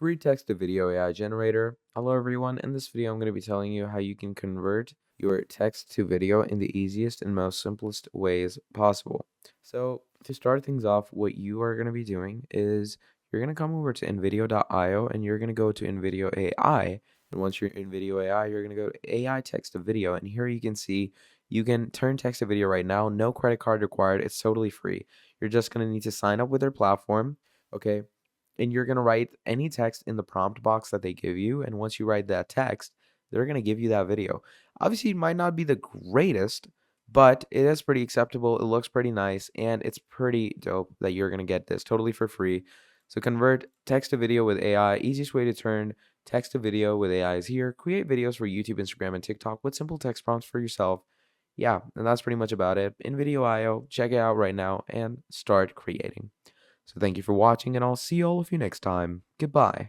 Free text to video AI generator. Hello everyone, in this video I'm going to be telling you how you can convert your text to video in the easiest and most simplest ways possible. So to start things off, what you are going to be doing is you're going to come over to Invideo.io and you're going to go to Invideo AI. And once you're in Video AI, you're going to go to AI text to video. And here you can see you can turn text to video right now. No credit card required. It's totally free. You're just going to need to sign up with their platform. Okay, and you're going to write any text in the prompt box that they give you. And once you write that text, they're going to give you that video. Obviously, it might not be the greatest, but it is pretty acceptable. It looks pretty nice, and it's pretty dope that you're going to get this totally for free. So convert text to video with AI. Easiest way to turn text to video with AI is here. Create videos for YouTube, Instagram, and TikTok with simple text prompts for yourself. Yeah, and that's pretty much about it. Invideo.io, check it out right now and start creating. So thank you for watching, and I'll see all of you next time. Goodbye.